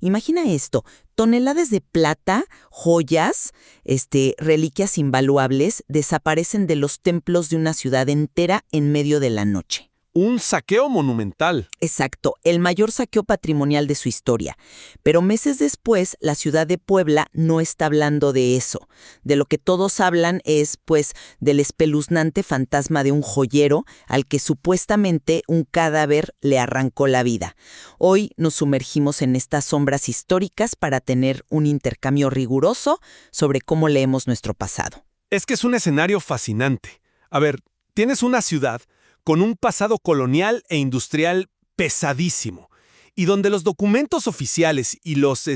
Imagina esto, toneladas de plata, joyas, reliquias invaluables desaparecen de los templos de una ciudad entera en medio de la noche. Un saqueo monumental. Exacto, el mayor saqueo patrimonial de su historia. Pero meses después, la ciudad de Puebla no está hablando de eso. De lo que todos hablan es, pues, del espeluznante fantasma de un joyero al que supuestamente un cadáver le arrancó la vida. Hoy nos sumergimos en estas sombras históricas para tener un intercambio riguroso sobre cómo leemos nuestro pasado. Es que es un escenario fascinante. A ver, tienes una ciudad con un pasado colonial e industrial pesadísimo, y donde los documentos oficiales y los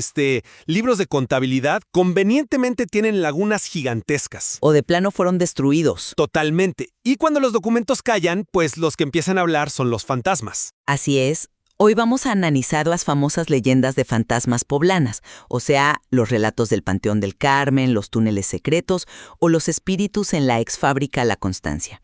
libros de contabilidad convenientemente tienen lagunas gigantescas. O de plano fueron destruidos. Totalmente. Y cuando los documentos callan, pues los que empiezan a hablar son los fantasmas. Así es. Hoy vamos a analizar las famosas leyendas de fantasmas poblanas, o sea, los relatos del Panteón del Carmen, los túneles secretos o los espíritus en la ex fábrica La Constancia.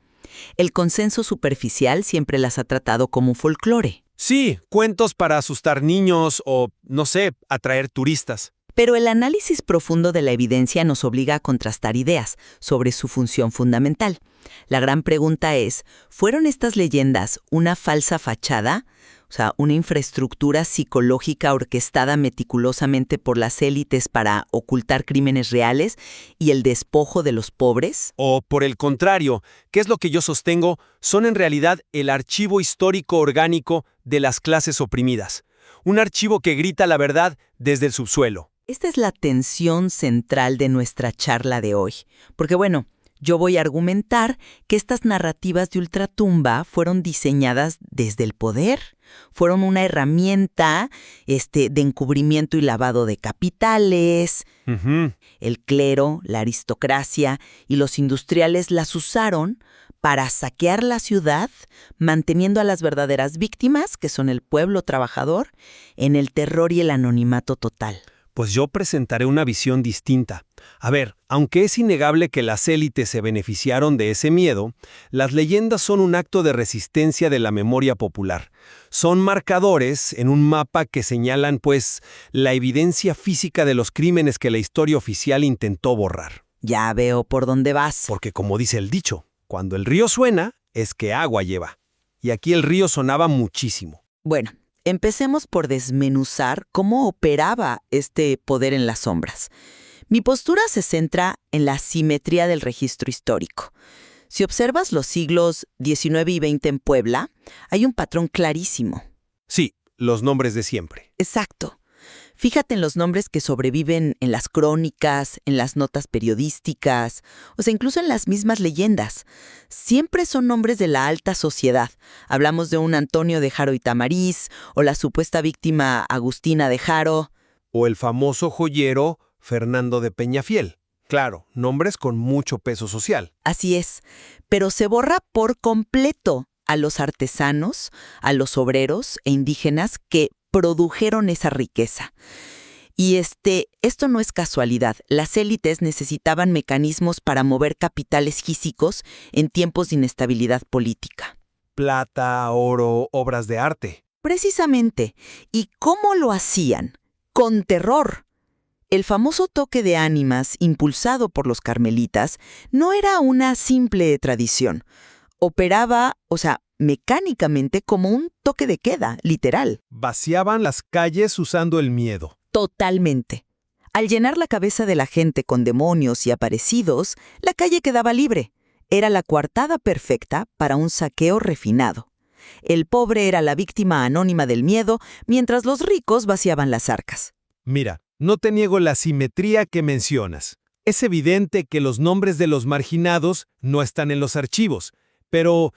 El consenso superficial siempre las ha tratado como folclore. Sí, cuentos para asustar niños o, no sé, atraer turistas. Pero el análisis profundo de la evidencia nos obliga a contrastar ideas sobre su función fundamental. La gran pregunta es, ¿fueron estas leyendas una falsa fachada? O sea, una infraestructura psicológica orquestada meticulosamente por las élites para ocultar crímenes reales y el despojo de los pobres. O, por el contrario, que es lo que yo sostengo, son en realidad el archivo histórico orgánico de las clases oprimidas. Un archivo que grita la verdad desde el subsuelo. Esta es la tensión central de nuestra charla de hoy. Porque bueno, yo voy a argumentar que estas narrativas de ultratumba fueron diseñadas desde el poder. Fueron una herramienta de encubrimiento y lavado de capitales. El clero, la aristocracia y los industriales las usaron para saquear la ciudad, manteniendo a las verdaderas víctimas, que son el pueblo trabajador, en el terror y el anonimato total. Pues yo presentaré una visión distinta. A ver, aunque es innegable que las élites se beneficiaron de ese miedo, las leyendas son un acto de resistencia de la memoria popular. Son marcadores en un mapa que señalan, pues, la evidencia física de los crímenes que la historia oficial intentó borrar. Ya veo por dónde vas. Porque como dice el dicho, cuando el río suena, es que agua lleva. Y aquí el río sonaba muchísimo. Bueno, empecemos por desmenuzar cómo operaba este poder en las sombras. Mi postura se centra en la simetría del registro histórico. Si observas los siglos XIX y XX en Puebla, hay un patrón clarísimo. Sí, los nombres de siempre. Exacto. Fíjate en los nombres que sobreviven en las crónicas, en las notas periodísticas, o sea, incluso en las mismas leyendas. Siempre son nombres de la alta sociedad. Hablamos de un Antonio de Haro y Tamariz, o la supuesta víctima Agustina de Haro. O el famoso joyero Fernando de Peñafiel. Claro, nombres con mucho peso social. Así es, pero se borra por completo a los artesanos, a los obreros e indígenas que produjeron esa riqueza. Y esto no es casualidad. Las élites necesitaban mecanismos para mover capitales físicos en tiempos de inestabilidad política. Plata, oro, obras de arte. Precisamente. ¿Y cómo lo hacían? Con terror. El famoso toque de ánimas, impulsado por los carmelitas, no era una simple tradición. Operaba, mecánicamente como un toque de queda, literal. Vaciaban las calles usando el miedo. Totalmente. Al llenar la cabeza de la gente con demonios y aparecidos, la calle quedaba libre. Era la coartada perfecta para un saqueo refinado. El pobre era la víctima anónima del miedo, mientras los ricos vaciaban las arcas. Mira, no te niego la simetría que mencionas. Es evidente que los nombres de los marginados no están en los archivos. Pero,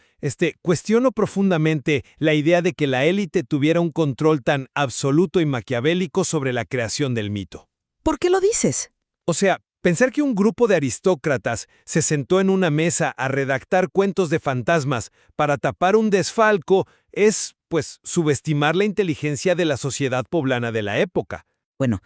cuestiono profundamente la idea de que la élite tuviera un control tan absoluto y maquiavélico sobre la creación del mito. ¿Por qué lo dices? O sea, pensar que un grupo de aristócratas se sentó en una mesa a redactar cuentos de fantasmas para tapar un desfalco es, pues, subestimar la inteligencia de la sociedad poblana de la época. Bueno,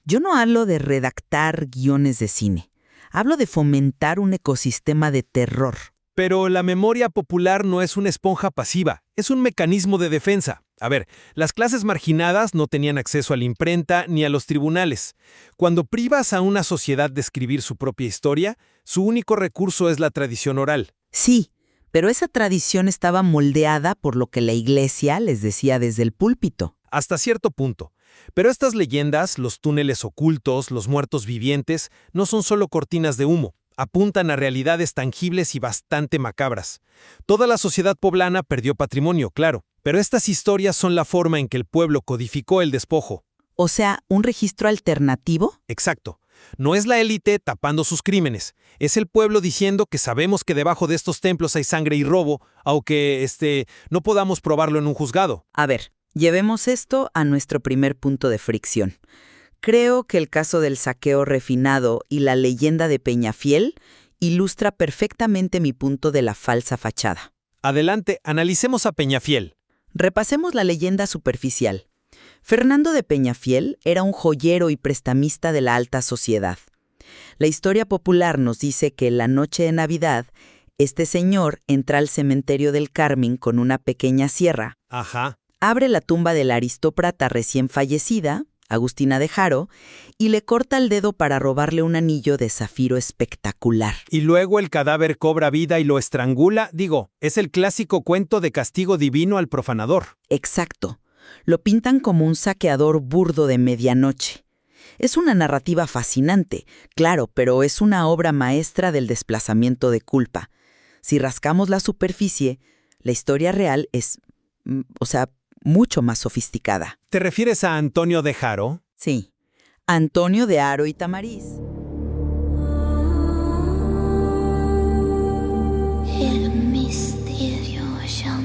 yo no hablo de redactar guiones de cine. Hablo de fomentar un ecosistema de terror. Pero la memoria popular no es una esponja pasiva, es un mecanismo de defensa. A ver, las clases marginadas no tenían acceso a la imprenta ni a los tribunales. Cuando privas a una sociedad de escribir su propia historia, su único recurso es la tradición oral. Sí, pero esa tradición estaba moldeada por lo que la Iglesia les decía desde el púlpito. Hasta cierto punto. Pero estas leyendas, los túneles ocultos, los muertos vivientes, no son solo cortinas de humo. Apuntan a realidades tangibles y bastante macabras. Toda la sociedad poblana perdió patrimonio, claro, pero estas historias son la forma en que el pueblo codificó el despojo. O sea, ¿un registro alternativo? Exacto. No es la élite tapando sus crímenes, es el pueblo diciendo que sabemos que debajo de estos templos hay sangre y robo, aunque no podamos probarlo en un juzgado. A ver, llevemos esto a nuestro primer punto de fricción. Creo que el caso del saqueo refinado y la leyenda de Peñafiel ilustra perfectamente mi punto de la falsa fachada. Adelante, analicemos a Peñafiel. Repasemos la leyenda superficial. Fernando de Peñafiel era un joyero y prestamista de la alta sociedad. La historia popular nos dice que la noche de Navidad, este señor entra al cementerio del Carmen con una pequeña sierra. Ajá. Abre la tumba de la aristócrata recién fallecida, Agustina de Haro, y le corta el dedo para robarle un anillo de zafiro espectacular. Y luego el cadáver cobra vida y lo estrangula. Es el clásico cuento de castigo divino al profanador. Exacto. Lo pintan como un saqueador burdo de medianoche. Es una narrativa fascinante, claro, pero es una obra maestra del desplazamiento de culpa. Si rascamos la superficie, la historia real es, mucho más sofisticada. ¿Te refieres a Antonio de Haro? Sí, Antonio de Haro y Tamariz. El misterio llama.